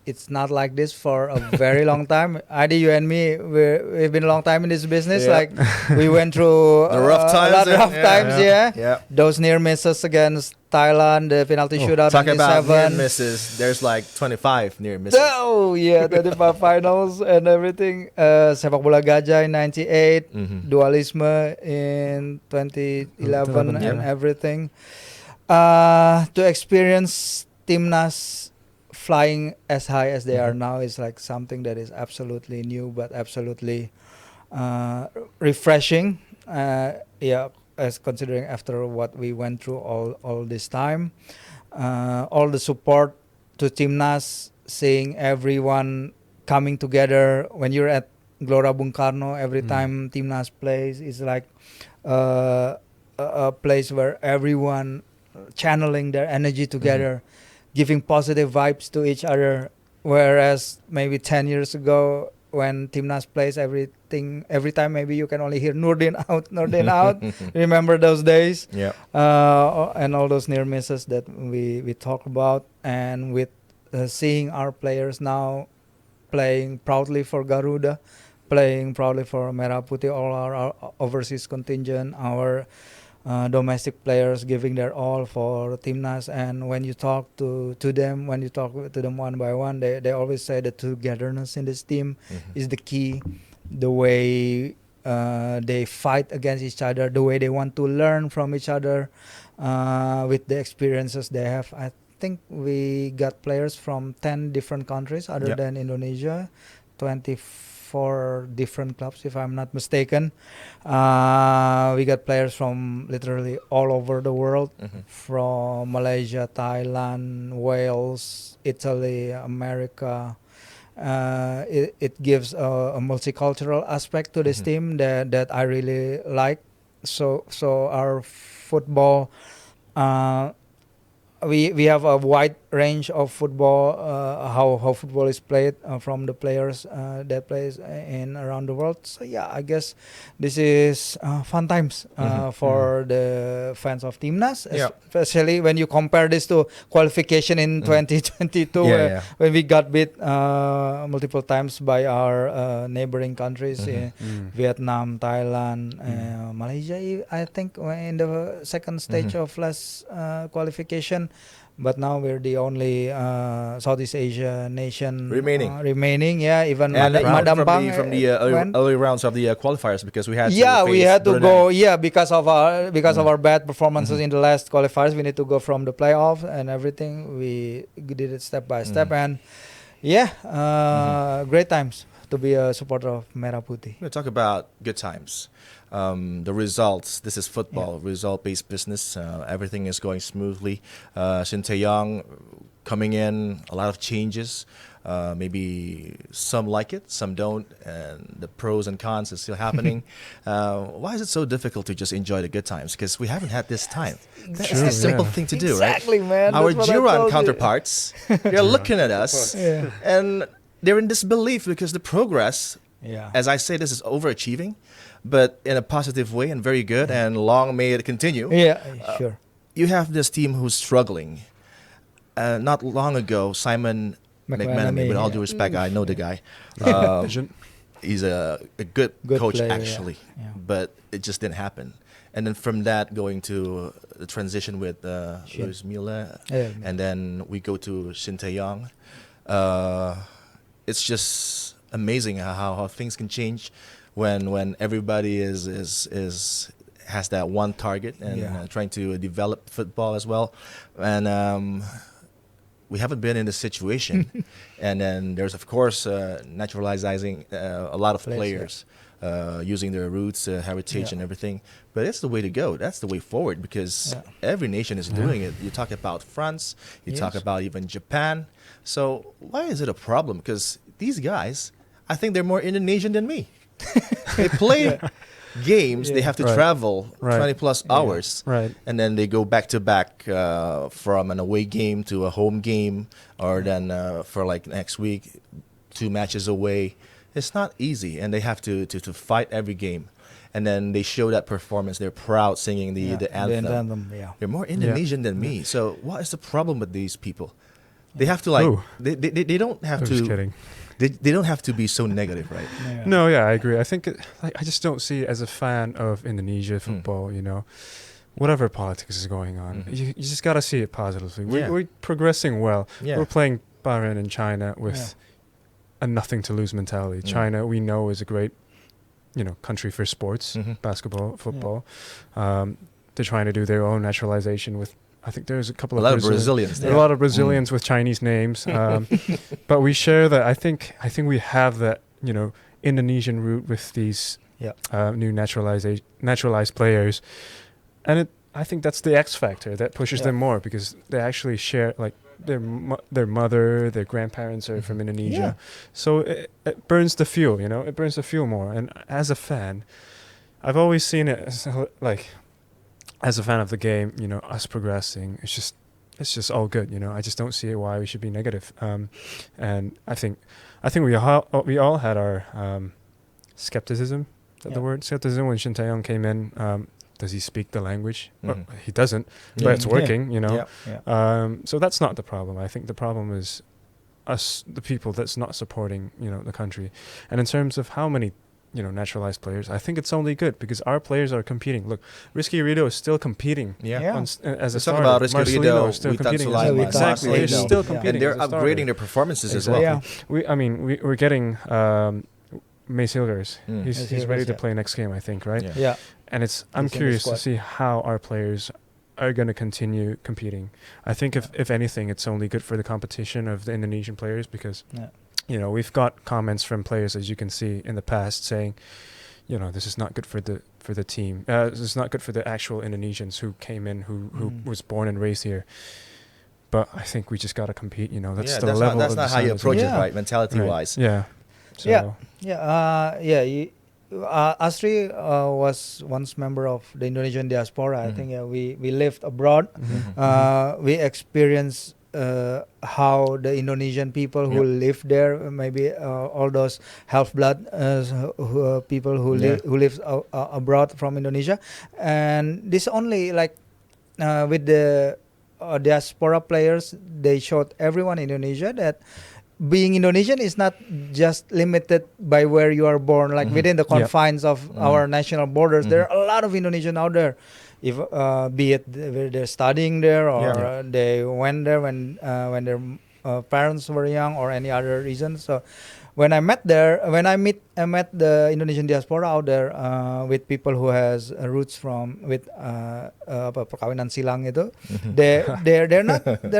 It's not like this for a very long time. Adi, you and me, we've been a long time in this business. Yeah. Like we went through The rough times, a lot of yeah. rough Yeah. times. Yeah. Yeah. Those near misses against Thailand, the penalty shootout. Talk about near 97. misses. There's like 25 near misses. Oh yeah, 25 finals and everything. Sepak bola gajah in 98, Mhm. dualisme in 2011 Yeah. and everything. To experience Timnas flying as high as they are now is like something that is absolutely new, but absolutely refreshing. Yeah, as considering after what we went through all this time, all the support to Timnas, seeing everyone coming together when you're at Gelora Bung Karno. Every time Timnas plays, is like a place where everyone channeling their energy together, giving positive vibes to each other. Whereas maybe 10 years ago, when Timnas plays, every time maybe you can only hear Nurdin out, Nurdin out. Remember those days? Yeah. And all those near misses that we talk about. And with seeing our players now playing proudly for Garuda, playing proudly for Merah Putih, all our overseas contingent, our domestic players giving their all for Timnas. And when you talk to them, when you talk to them one by one, they always say the togetherness in this team is the key. The way they fight against each other, the way they want to learn from each other with the experiences they have. I think we got players from 10 different countries other than Indonesia, 24 different clubs if I'm not mistaken. We got players from literally all over the world, from Malaysia, Thailand, Wales, Italy, America. It gives a multicultural aspect to this team that I really like. so our football. We have a wide range of football, how football is played from the players that plays in around the world. So yeah, I guess this is fun times for the fans of Timnas, especially when you compare this to qualification in 2022 when we got beat multiple times by our neighboring countries, Vietnam, Thailand, Malaysia. I think in the second stage of last qualification. But now we're the only Southeast Asia nation remaining. Yeah, even Madam from the early rounds of the qualifiers, because we had to Brunei. Go. Yeah, because of our bad performances in the last qualifiers, we need to go from the playoff and everything. We did it step by step, and great times to be a supporter of Merah Putih. We're going to talk about good times. The results. This is football, result-based business. Everything is going smoothly. Shin Tae-yong coming in, a lot of changes. Maybe some like it, some don't, and the pros and cons is still happening. Why is it so difficult to just enjoy the good times? Because we haven't had this time. That's a simple thing to do, right? Exactly, man. Our Jiran counterparts, they're looking at us, and they're in disbelief because the progress, as I say, this is overachieving, but in a positive way and very good, and long may it continue. Sure. You have this team who's struggling. Not long ago, Simon McManamy, with all due respect, I know the guy. He's a good coach, player, actually, but it just didn't happen. And then from that, going to the transition with Luis Milla, and then we go to Shin Tae-yong. It's just amazing how things can change when everybody has that one target and trying to develop football as well. And we haven't been in this situation. And then there's, of course, naturalizing a lot of players using their roots, heritage, and everything. But it's the way to go. That's the way forward, because every nation is doing it. You talk about France, you talk about even Japan. So why is it a problem? Because these guys, I think they're more Indonesian than me. They play games, they have to travel 20 plus hours, and then they go back to back from an away game to a home game, or then for like next week, 2 matches away. It's not easy, and they have to fight every game. And then they show that performance. They're proud singing the anthem. They're more Indonesian than me. So what is the problem with these people? They have to they don't have to. Just kidding. They don't have to be so negative, right? No, I agree. I think I just don't see, as a fan of Indonesia football, whatever politics is going on, you just got to see it positively. We're progressing well. We're playing Bayern in China with a nothing to lose mentality. China, we know, is a great country for sports, basketball, football. They're trying to do their own naturalization with, I think there's a lot of Brazilians. There are a lot of Brazilians with Chinese names, but we share that. I think we have that Indonesian root with these new naturalized players, and I think that's the X factor that pushes them more, because they actually share, like, their mother, their grandparents are from Indonesia, so it burns the fuel. It burns the fuel more. And as a fan, I've always seen it as, like, as a fan of the game, us progressing, it's just all good. I just don't see why we should be negative. And I think we all had our skepticism. Is that the word? Skepticism when Shin Tae-yong came in. Does he speak the language? Well, he doesn't, but it's working. So that's not the problem. I think the problem is us, the people that's not supporting the country. And in terms of how many naturalized players, I think it's only good, because our players are competing. Look, Rizky Ridho is still competing as a starter. About Rizky Marcelino is still competing. Exactly, they're still competing, and they're upgrading their performances as well. We're getting Mace Hilgers. He's ready to play next game, I think, right? And I'm curious to see how our players are going to continue competing. I think if anything, it's only good for the competition of the Indonesian players, because we've got comments from players, as you can see in the past, saying, this is not good for the team. This is not good for the actual Indonesians who came in, who was born and raised here. But I think we just got to compete. That's the level. That's not how you approach it, right? Mentality wise. Yeah. So. Asri was once member of the Indonesian diaspora. I think we lived abroad. We experienced how the Indonesian people who live there, maybe all those half blood people who live abroad from Indonesia, and this only like with the diaspora players, they showed everyone in Indonesia that being Indonesian is not just limited by where you are born, like within the confines of our national borders. There are a lot of Indonesian out there, if be it they're studying there or they went there when their parents were young or any other reason. So when I met the Indonesian diaspora out there with people who has roots from with perkawinan silang itu, they're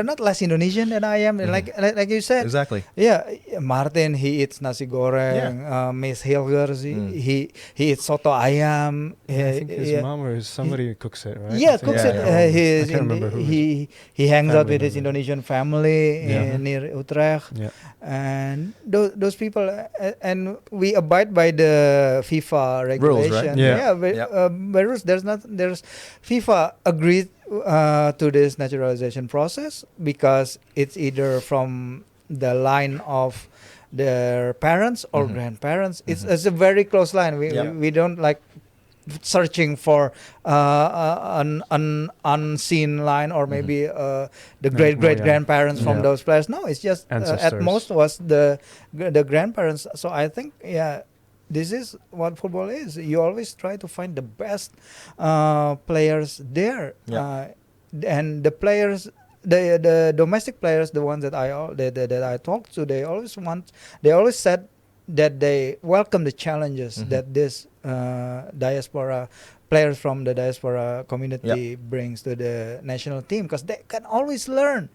not less Indonesian than I am. Like you said, exactly. Yeah, Martin, he eats nasi goreng. Miss Hilgers, he eats soto ayam. I think his mom or somebody cooks it, right? Yeah, cooks it. I can't remember who. He hangs out with his Indonesian family near Utrecht, and those people, and we abide by the FIFA regulation. Rules, right? There's FIFA agreed to this naturalization process because it's either from the line of their parents or grandparents. It's a very close line. We don't like searching for an unseen line or maybe the great grandparents from those players. No, it's just at most was the grandparents. So I think this is what football is. You always try to find the best players there, and the players. The domestic players, the ones that I talked to, they always said that they welcome the challenges that this diaspora players from the diaspora community brings to the national team, because they can always learn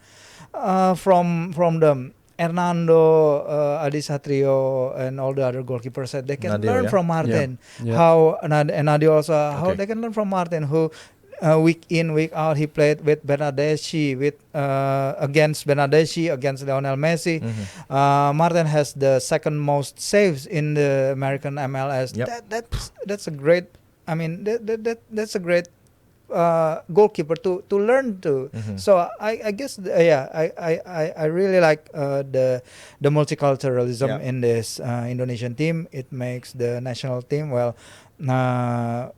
from them. Hernando, Adi Satrio, and all the other goalkeepers said they can learn from Martin. How and Nadio also how they can learn from Martin, who week in week out he played with Bernardeschi, against Bernardeschi, against Lionel Messi. Martin has the second most saves in the American MLS. That's a great. I mean that's a great goalkeeper to learn to. So I guess I really like the multiculturalism in this Indonesian team. It makes the national team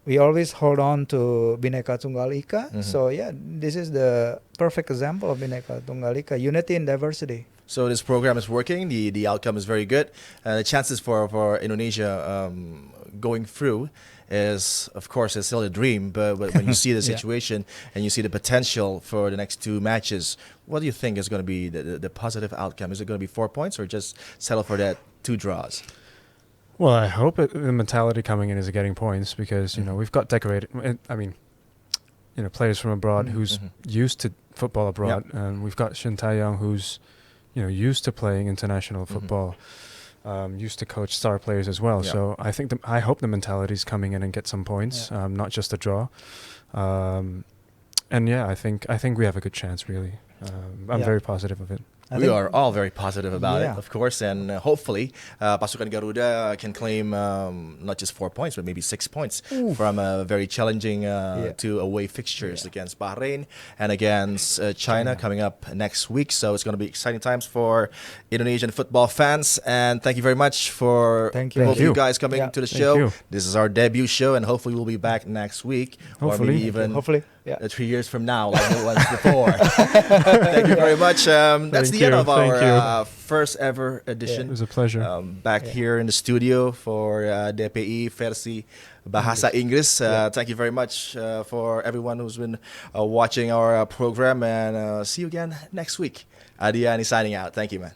we always hold on to Bhinneka Tunggal Ika. So this is the perfect example of Bhinneka Tunggal Ika, unity in diversity. So this program is working. The outcome is very good. The chances for Indonesia going through is, of course, it's still a dream. But when you see the situation and you see the potential for the next two matches, what do you think is going to be the positive outcome? Is it going to be 4 points or just settle for that 2 draws? Well, I hope the mentality coming in is getting points, because we've got decorated. I mean, players from abroad who's used to football abroad, and we've got Tae-yong who's used to playing international football, used to coach star players as well. So I hope the mentality is coming in and get some points, not just a draw. And I think we have a good chance, really. I'm very positive of it. We are all very positive about it, of course, and hopefully Pasukan Garuda can claim not just 4 points, but maybe 6 points from a very challenging 2 away fixtures against Bahrain and against China coming up next week. So it's going to be exciting times for Indonesian football fans. And thank you very much for both of you guys coming to the show. This is our debut show, and hopefully we'll be back next week, or maybe even 3 years from now, like it was before. Thank you very much. That's the end of our first ever edition. It was a pleasure. Back here in the studio for DPI versi Bahasa Inggris. Thank you very much for everyone who's been watching our program, and see you again next week. Adiani signing out. Thank you, man.